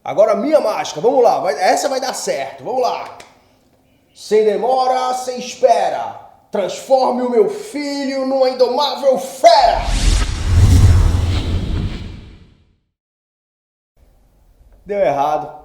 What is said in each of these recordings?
Agora minha mágica, vamos lá, essa vai dar certo, vamos lá. Sem demora, sem espera, transforme o meu filho numa indomável fera. Deu errado.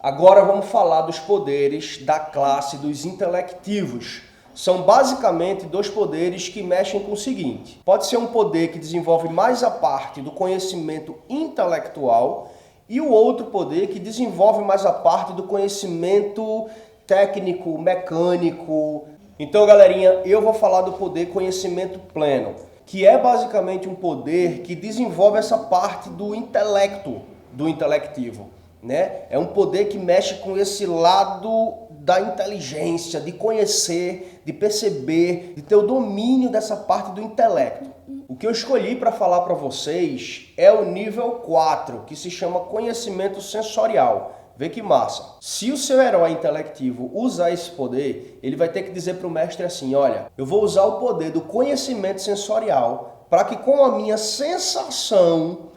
Agora vamos falar dos poderes da classe dos intelectivos. São basicamente dois poderes que mexem com o seguinte. Pode ser um poder que desenvolve mais a parte do conhecimento intelectual e o outro poder que desenvolve mais a parte do conhecimento técnico, mecânico. Então, galerinha, eu vou falar do poder conhecimento pleno, que é basicamente um poder que desenvolve essa parte do intelecto, do intelectivo. Né? É um poder que mexe com esse lado da inteligência, de conhecer, de perceber, de ter o domínio dessa parte do intelecto. O que eu escolhi para falar para vocês é o nível 4, que se chama conhecimento sensorial. Vê que massa. Se o seu herói intelectivo usar esse poder, ele vai ter que dizer para o mestre assim, olha, eu vou usar o poder do conhecimento sensorial para que com a minha sensação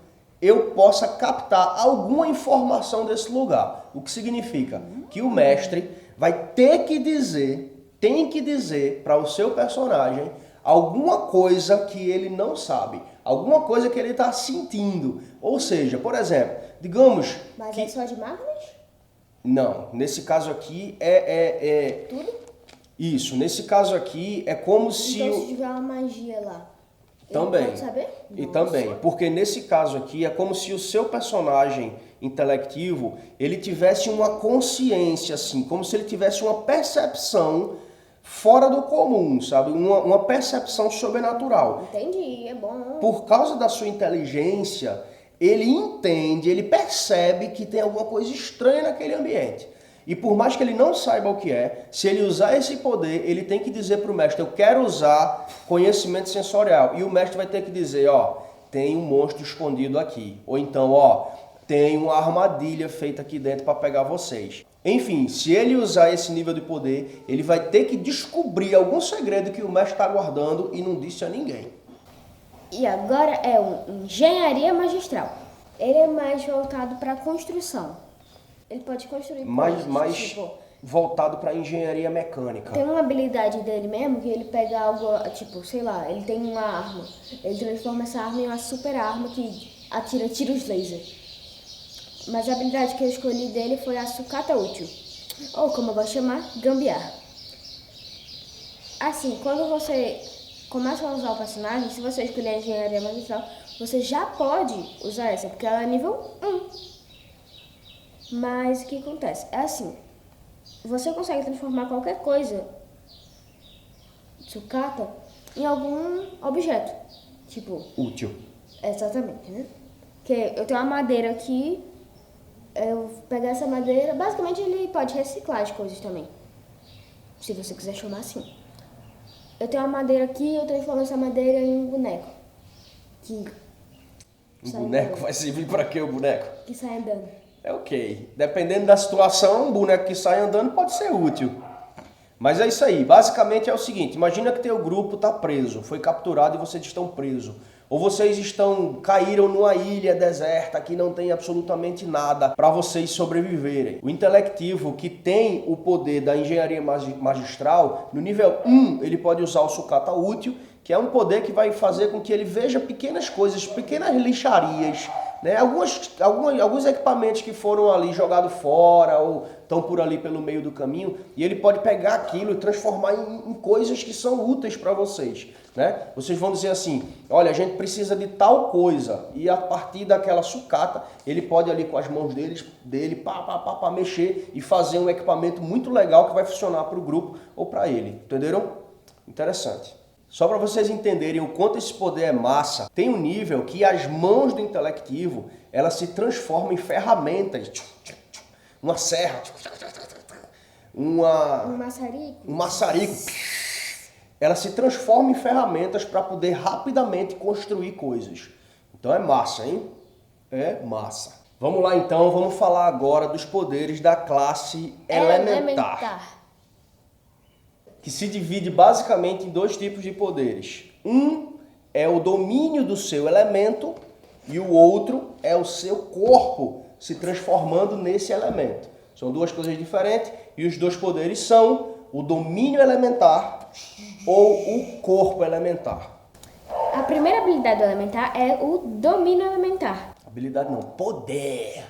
eu possa captar alguma informação desse lugar. O que significa que o mestre vai ter que dizer, tem que dizer para o seu personagem alguma coisa que ele não sabe, alguma coisa que ele está sentindo. Ou seja, por exemplo, digamos... Mas que... é só de máquinas? Não, nesse caso aqui Tudo? Isso, nesse caso aqui é como se... Então se tiver uma magia lá... Também. Pode saber? E Nossa. também, porque nesse caso aqui é como se o seu personagem intelectivo, ele tivesse uma consciência, assim, como se ele tivesse uma percepção fora do comum, sabe? Uma percepção sobrenatural. Entendi, é bom. Por causa da sua inteligência, ele entende, ele percebe que tem alguma coisa estranha naquele ambiente. E por mais que ele não saiba o que é, se ele usar esse poder, ele tem que dizer para o mestre, eu quero usar conhecimento sensorial. E o mestre vai ter que dizer, ó, tem um monstro escondido aqui. Ou então, ó, tem uma armadilha feita aqui dentro para pegar vocês. Enfim, se ele usar esse nível de poder, ele vai ter que descobrir algum segredo que o mestre está guardando e não disse a ninguém. E agora é um engenharia magistral. Ele é mais voltado para construção. Ele pode construir mais tipo, voltado para engenharia mecânica. tem uma habilidade dele mesmo que ele pega algo, tipo, sei lá, ele tem uma arma. Ele transforma essa arma em uma super arma que atira tiros laser. Mas a habilidade que eu escolhi dele foi a sucata útil. Ou como eu gosto de chamar, gambiarra. Assim, quando você começa a usar o personagem, se você escolher a engenharia magistral, você já pode usar essa, porque ela é nível 1. Mas o que acontece? É assim, você consegue transformar qualquer coisa, sucata, em algum objeto. Tipo... Útil. Exatamente, né? Porque eu tenho uma madeira aqui, eu pegar essa madeira, basicamente ele pode reciclar as coisas também. Se você quiser chamar assim. Eu tenho uma madeira aqui, eu transformo essa madeira em um boneco. Um boneco vai servir para quê o boneco? Que sai andando. É ok. Dependendo da situação, um boneco que sai andando pode ser útil. Mas é isso aí. Basicamente é o seguinte. Imagina que teu grupo está preso. Foi capturado e vocês estão presos. Ou vocês caíram numa ilha deserta que não tem absolutamente nada para vocês sobreviverem. O intelectivo que tem o poder da engenharia magistral, no nível 1, ele pode usar o sucata útil, que é um poder que vai fazer com que ele veja pequenas coisas, pequenas lixarias, né? Alguns equipamentos que foram ali jogados fora ou estão por ali pelo meio do caminho, e ele pode pegar aquilo e transformar em coisas que são úteis para vocês. Né? Vocês vão dizer assim, olha, a gente precisa de tal coisa, e a partir daquela sucata, ele pode ali com as mãos dele mexer e fazer um equipamento muito legal que vai funcionar para o grupo ou para ele. Entenderam? Interessante. Só para vocês entenderem o quanto esse poder é massa, tem um nível que as mãos do intelectivo, elas se transformam em ferramentas. Uma serra, Um maçarico. um maçarico. Ela se transforma em ferramentas para poder rapidamente construir coisas. Então é massa, hein? É massa. Vamos lá então, vamos falar agora dos poderes da classe elementar. Que se divide basicamente em dois tipos de poderes. Um é o domínio do seu elemento e o outro é o seu corpo se transformando nesse elemento. São duas coisas diferentes e os dois poderes são o domínio elementar ou o corpo elementar. A primeira habilidade do elementar é o domínio elementar. Habilidade não, poder.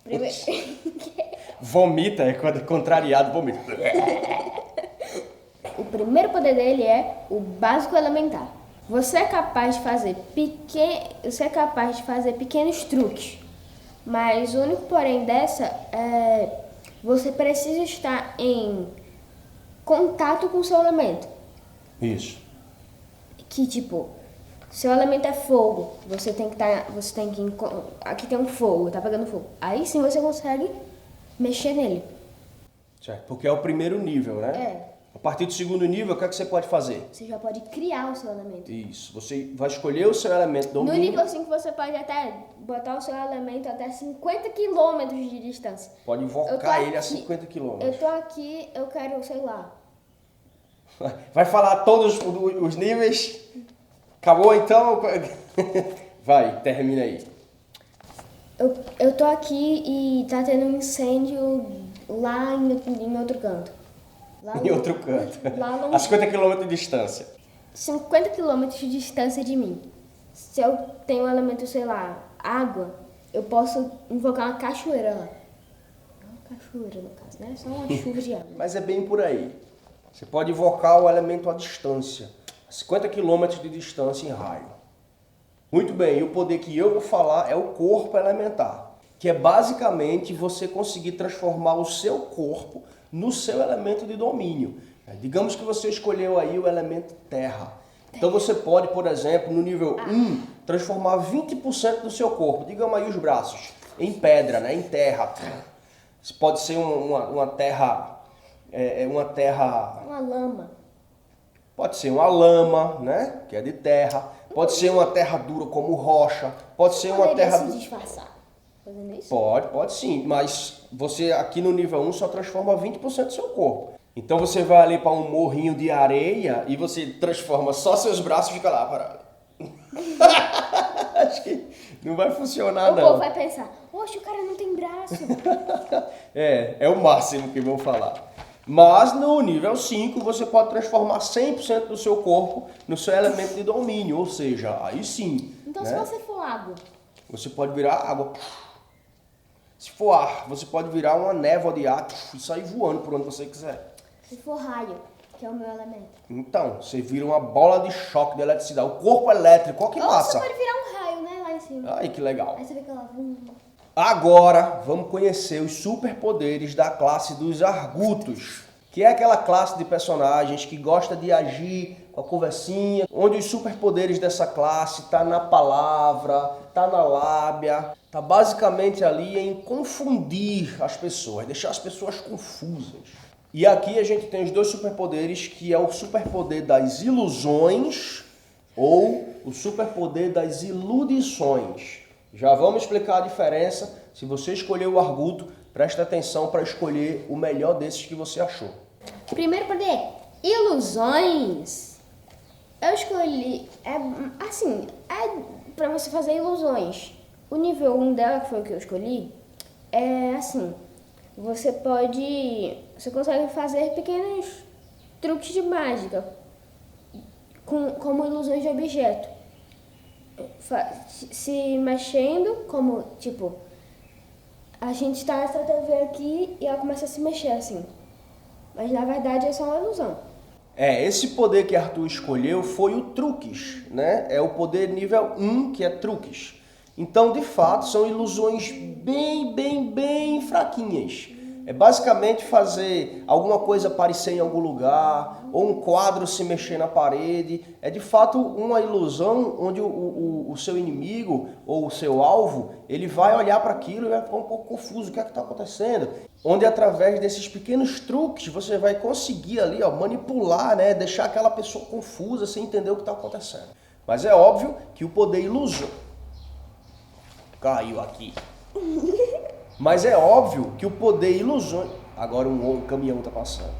Primeiro... Vomita, é quando é contrariado, vomita. O primeiro poder dele é o básico elementar. Você é capaz de fazer pequenos truques, mas o único porém dessa é você precisa estar em contato com o seu elemento. Isso. Que tipo, seu elemento é fogo, aqui tem um fogo, tá pegando fogo. Aí sim você consegue mexer nele. Certo, porque é o primeiro nível, né? É. A partir do segundo nível, o que é que você pode fazer? Você já pode criar o seu elemento. Isso, você vai escolher o seu elemento No domínio. nível 5 você pode até botar o seu elemento até 50 km de distância. Pode invocar ele a 50 km. Eu tô aqui, eu quero, sei lá. Vai falar todos os níveis? Acabou então? Vai, termina aí. Eu tô aqui e tá tendo um incêndio lá em outro canto. Lá Em outro canto. Lá A 50 km de distância. 50 km de distância de mim. Se eu tenho um elemento, sei lá, água, eu posso invocar uma cachoeira lá. Uma cachoeira, no caso, né? Só uma chuva de água. Mas é bem por aí. Você pode invocar o elemento à distância. A 50 km de distância em raio. Muito bem, e o poder que eu vou falar é o corpo elementar. Que é basicamente você conseguir transformar o seu corpo no seu elemento de domínio. Digamos que você escolheu aí o elemento terra. Então você pode, por exemplo, no nível 1, transformar 20% do seu corpo, digamos aí os braços, em pedra, né? Em terra. Isso pode ser uma terra... Uma lama. Pode ser uma lama, né? Que é de terra. Pode ser uma terra dura como rocha. Pode ser uma terra... se disfarçar fazendo isso? Pode sim, mas você aqui no nível 1 só transforma 20% do seu corpo. Então você vai ali para um morrinho de areia e você transforma só seus braços e fica lá parado. Acho que não vai funcionar O não. povo vai pensar, oxe, o cara não tem braço. É o máximo que vão falar. Mas no nível 5 você pode transformar 100% do seu corpo no seu elemento de domínio, ou seja, aí sim. Então né? se você for água, Você pode virar água. Se for ar, você pode virar uma névoa de ar e sair voando por onde você quiser. se for raio, que é o meu elemento. Então, você vira uma bola de choque de eletricidade. O corpo elétrico, olha que Ou massa. você pode virar um raio, né, lá em cima. Ai, que legal. Aí você fica lá. Agora, vamos conhecer os superpoderes da classe dos Argutos, que é aquela classe de personagens que gosta de agir com a conversinha, onde os superpoderes dessa classe tá na palavra, tá na lábia, tá basicamente ali em confundir as pessoas, deixar as pessoas confusas. E aqui a gente tem os dois superpoderes, que é o superpoder das ilusões ou o superpoder das iludições. Já vamos explicar a diferença. Se você escolher o Arguto, presta atenção para escolher o melhor desses que você achou. Primeiro poder, ilusões. Eu escolhi, é pra você fazer ilusões. O nível 1 dela, que foi o que eu escolhi, é assim, você consegue fazer pequenos truques de mágica, como ilusões de objeto. Se mexendo, como, tipo, a gente está nessa TV aqui e ela começa a se mexer assim. Mas na verdade é só uma ilusão. Esse poder que Arthur escolheu foi o truques, né? É o poder nível 1, que é truques. Então, de fato, são ilusões bem fraquinhas. É basicamente fazer alguma coisa aparecer em algum lugar, ou um quadro se mexer na parede. É de fato uma ilusão onde o seu inimigo ou o seu alvo, ele vai olhar para aquilo e vai ficar um pouco confuso. O que é que está acontecendo? Onde através desses pequenos truques você vai conseguir ali manipular, né? Deixar aquela pessoa confusa sem entender o que está acontecendo. Mas é óbvio que o poder ilusão... Caiu aqui. Mas é óbvio que o poder ilusão... Agora um caminhão está passando.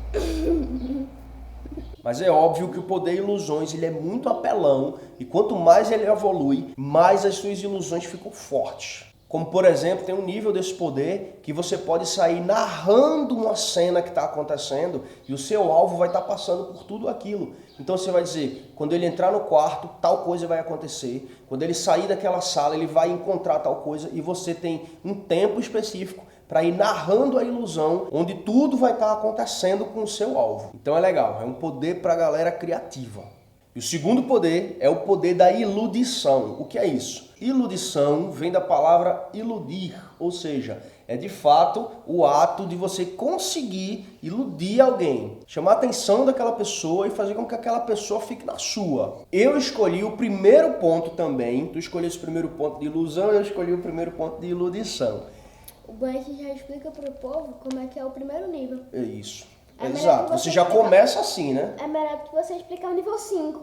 Mas é óbvio que o poder ilusões ele é muito apelão e quanto mais ele evolui, mais as suas ilusões ficam fortes. Como, por exemplo, tem um nível desse poder que você pode sair narrando uma cena que está acontecendo e o seu alvo vai estar passando por tudo aquilo. Então você vai dizer, quando ele entrar no quarto, tal coisa vai acontecer. Quando ele sair daquela sala, ele vai encontrar tal coisa e você tem um tempo específico para ir narrando a ilusão, onde tudo vai estar acontecendo com o seu alvo. Então é legal, é um poder para a galera criativa. E o segundo poder é o poder da iludição. O que é isso? Iludição vem da palavra iludir, ou seja, é de fato o ato de você conseguir iludir alguém, chamar a atenção daquela pessoa e fazer com que aquela pessoa fique na sua. Eu escolhi o primeiro ponto também, tu escolheste o primeiro ponto de ilusão, eu escolhi o primeiro ponto de iludição. O Boeck já explica pro povo como é que é o primeiro nível. É isso. É Exato. Você já começa assim, né? É melhor que você explicar o nível 5.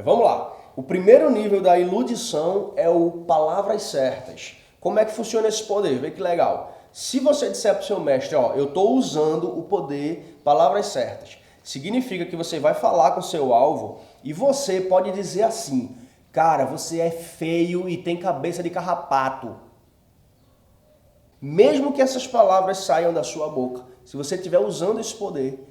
Vamos lá. O primeiro nível da iludição é o palavras certas. Como é que funciona esse poder? Vê que legal. Se você disser para o seu mestre, ó, eu estou usando o poder palavras certas, significa que você vai falar com o seu alvo e você pode dizer assim, cara, você é feio e tem cabeça de carrapato. Mesmo que essas palavras saiam da sua boca, se você estiver usando esse poder,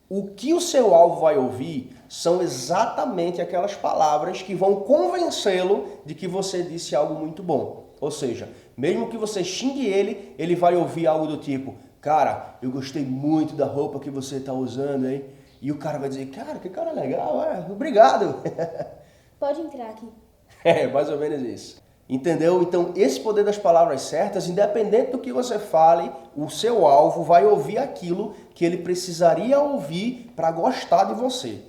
o que o seu alvo vai ouvir são exatamente aquelas palavras que vão convencê-lo de que você disse algo muito bom. Ou seja, mesmo que você xingue ele, ele vai ouvir algo do tipo, cara, eu gostei muito da roupa que você está usando, hein? E o cara vai dizer, cara, que cara legal, obrigado. Pode entrar aqui. É, mais ou menos isso. Entendeu? Então, esse poder das palavras certas, independente do que você fale, o seu alvo vai ouvir aquilo que ele precisaria ouvir para gostar de você.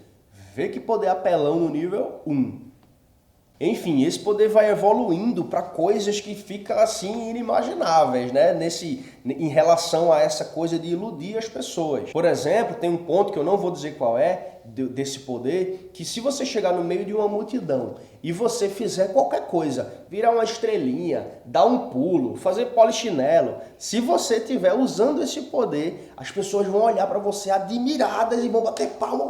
Vê que poder apelão no nível 1. Enfim, esse poder vai evoluindo para coisas que ficam assim inimagináveis, né? Em relação a essa coisa de iludir as pessoas. Por exemplo, tem um ponto que eu não vou dizer qual é, desse poder, que se você chegar no meio de uma multidão e você fizer qualquer coisa, virar uma estrelinha, dar um pulo, fazer polichinelo, se você estiver usando esse poder, as pessoas vão olhar para você admiradas e vão bater palma.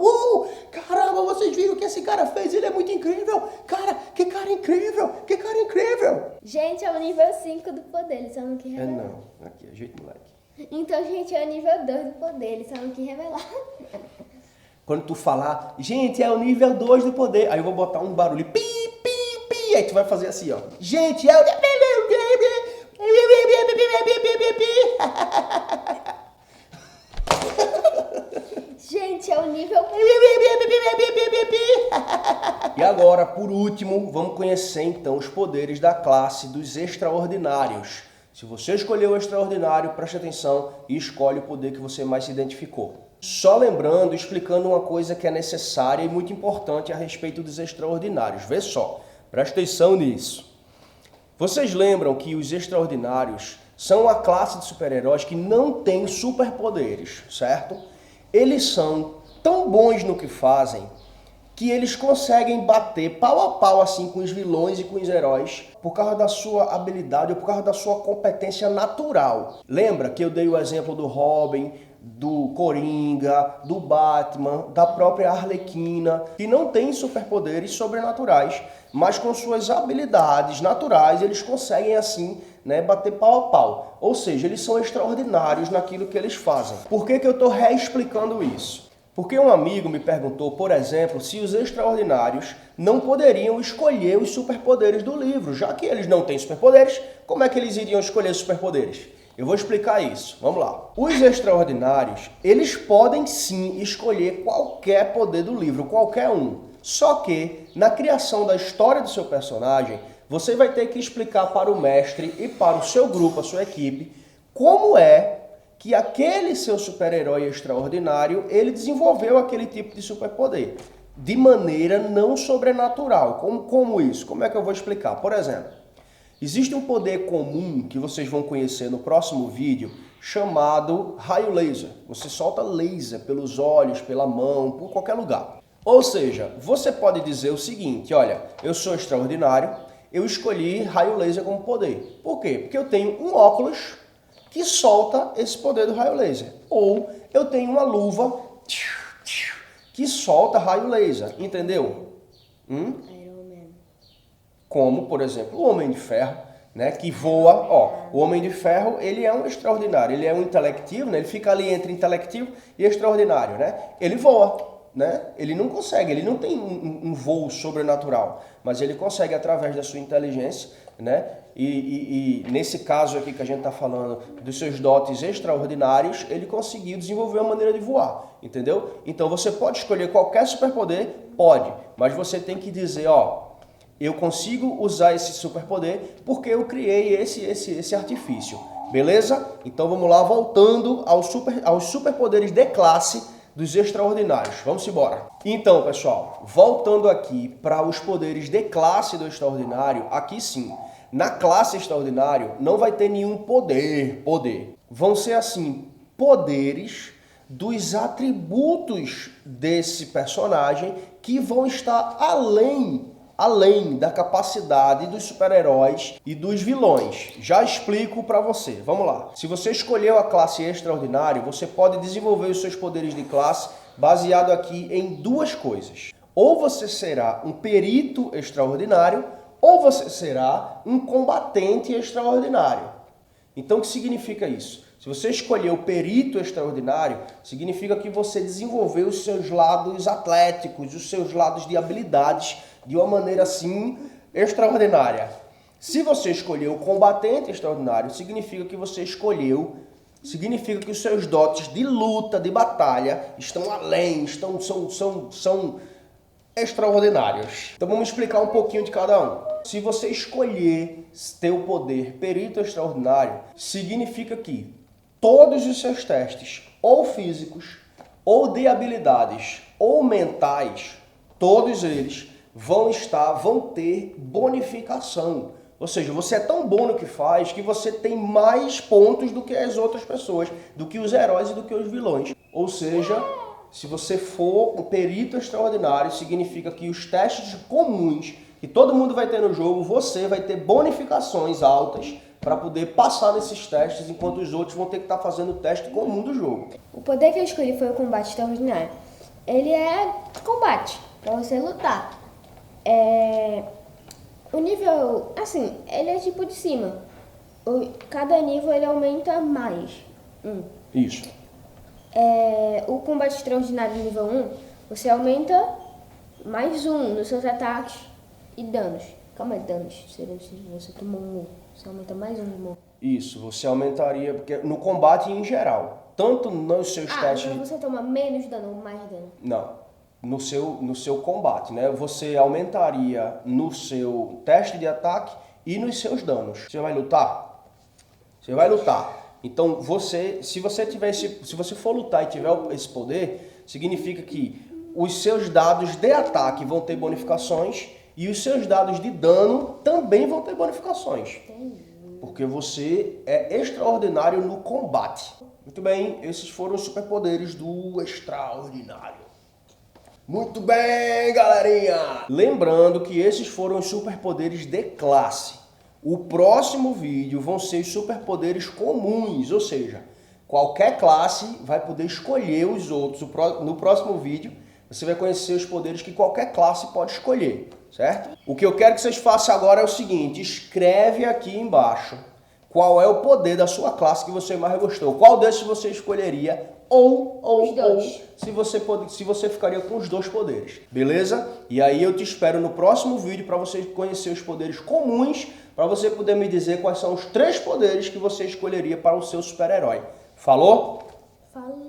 Caramba, vocês viram o que esse cara fez? Ele é muito incrível. Cara, que cara incrível, que cara incrível. Gente, é o nível 5 do poder, eles só não quis revelar. Não, aqui, ajeita o moleque. Então, gente, é o nível 2 do poder, eles só não quis revelar. Quando tu falar, gente, é o nível 2 do poder, aí eu vou botar um barulho, pi, pi, pi, aí tu vai fazer assim, ó. Gente, é o... Gente, é o nível... E agora, por último, vamos conhecer então os poderes da classe dos extraordinários. Se você escolheu o extraordinário, preste atenção e escolhe o poder que você mais se identificou. Só lembrando, explicando uma coisa que é necessária e muito importante a respeito dos extraordinários. Vê só, preste atenção nisso. Vocês lembram que os extraordinários são a classe de super-heróis que não tem superpoderes, certo? Eles são tão bons no que fazem que eles conseguem bater pau a pau assim com os vilões e com os heróis por causa da sua habilidade ou por causa da sua competência natural. Lembra que eu dei o exemplo do Robin, do Coringa, do Batman, da própria Arlequina, que não tem superpoderes sobrenaturais, mas com suas habilidades naturais eles conseguem assim, né, bater pau a pau. Ou seja, eles são extraordinários naquilo que eles fazem. Por que eu estou reexplicando isso? Porque um amigo me perguntou, por exemplo, se os extraordinários não poderiam escolher os superpoderes do livro. Já que eles não têm superpoderes, como é que eles iriam escolher superpoderes? Eu vou explicar isso. Vamos lá. Os extraordinários, eles podem sim escolher qualquer poder do livro, qualquer um. Só que, na criação da história do seu personagem, você vai ter que explicar para o mestre e para o seu grupo, a sua equipe, como é que aquele seu super-herói extraordinário, ele desenvolveu aquele tipo de superpoder de maneira não sobrenatural. Como isso? Como é que eu vou explicar? Por exemplo, existe um poder comum que vocês vão conhecer no próximo vídeo chamado raio laser. Você solta laser pelos olhos, pela mão, por qualquer lugar. Ou seja, você pode dizer o seguinte, olha, eu sou extraordinário, eu escolhi raio laser como poder. Por quê? Porque eu tenho um óculos que solta esse poder do raio laser. Ou eu tenho uma luva que solta raio laser, entendeu? Iron Man. Como, por exemplo, o Homem de Ferro, né, que voa. Ó, o Homem de Ferro, ele é um extraordinário, ele é um intelectivo, né, ele fica ali entre intelectivo e extraordinário, né? Ele voa. Né? Ele não consegue, ele não tem um voo sobrenatural, mas ele consegue através da sua inteligência, né? E nesse caso aqui que a gente está falando dos seus dotes extraordinários, ele conseguiu desenvolver uma maneira de voar, entendeu? Então você pode escolher qualquer superpoder, pode, mas você tem que dizer, ó, eu consigo usar esse superpoder porque eu criei esse artifício, beleza? Então vamos lá, voltando aos superpoderes de classe dos extraordinários. Vamos embora. Então, pessoal, voltando aqui para os poderes de classe do extraordinário, aqui sim, na classe extraordinário não vai ter nenhum poder. Vão ser assim, poderes dos atributos desse personagem que vão estar além da capacidade dos super-heróis e dos vilões. Já explico para você. Vamos lá. Se você escolheu a classe extraordinário, você pode desenvolver os seus poderes de classe baseado aqui em duas coisas. Ou você será um perito extraordinário, ou você será um combatente extraordinário. Então, o que significa isso? Se você escolher o perito extraordinário, significa que você desenvolveu os seus lados atléticos, os seus lados de habilidades de uma maneira assim extraordinária. Se você escolheu o combatente extraordinário, significa que os seus dotes de luta, de batalha, estão além, são extraordinários. Então vamos explicar um pouquinho de cada um. Se você escolher ter o poder perito extraordinário, significa que todos os seus testes, ou físicos, ou de habilidades, ou mentais, todos eles vão ter bonificação. Ou seja, você é tão bom no que faz que você tem mais pontos do que as outras pessoas, do que os heróis e do que os vilões. Ou seja, se você for um perito extraordinário, significa que os testes comuns que todo mundo vai ter no jogo, você vai ter bonificações altas para poder passar nesses testes, enquanto os outros vão ter que estar fazendo o teste comum do jogo. O poder que eu escolhi foi o combate extraordinário. Ele é combate, para você lutar. O nível, assim, ele é tipo de cima. Cada nível ele aumenta mais. Isso. O combate extraordinário nível 1, você aumenta mais 1 nos seus ataques e danos. Calma aí, danos. Se você tomou um, você aumenta mais 1 de morro. Isso, você aumentaria, porque no combate em geral, tanto nos seus testes... então você toma menos dano ou mais dano? Não. No seu combate, né? Você aumentaria no seu teste de ataque e nos seus danos. Você vai lutar? Você vai lutar. Então, se você for lutar e tiver esse poder, significa que os seus dados de ataque vão ter bonificações e os seus dados de dano também vão ter bonificações. Porque você é extraordinário no combate. Muito bem, esses foram os superpoderes do extraordinário. Muito bem, galerinha! Lembrando que esses foram os superpoderes de classe. O próximo vídeo vão ser os superpoderes comuns, ou seja, qualquer classe vai poder escolher os outros. No próximo vídeo, você vai conhecer os poderes que qualquer classe pode escolher, certo? O que eu quero que vocês façam agora é o seguinte, escreve aqui embaixo qual é o poder da sua classe que você mais gostou. Qual desses você escolheria? Ou se você ficaria com os dois poderes, beleza? E aí eu te espero no próximo vídeo para você conhecer os poderes comuns, para você poder me dizer quais são os 3 poderes que você escolheria para o seu super-herói. Falou? Falou!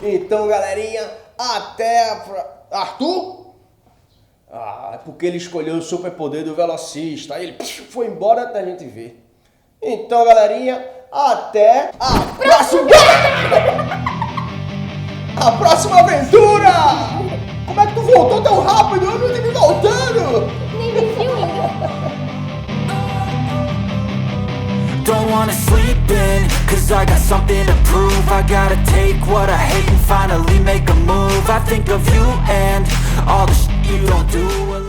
Então, galerinha, até... Arthur? É porque ele escolheu o superpoder do velocista, aí ele foi embora até a gente ver. Então, galerinha, até a próxima! A próxima aventura! Como é que tu voltou tão rápido? Eu não te vi voltando! Nem me viu ainda. Don't wanna sleep in Cause I got something to prove. I gotta take what I hate and finally make a move. I think of you and all the shit you don't do.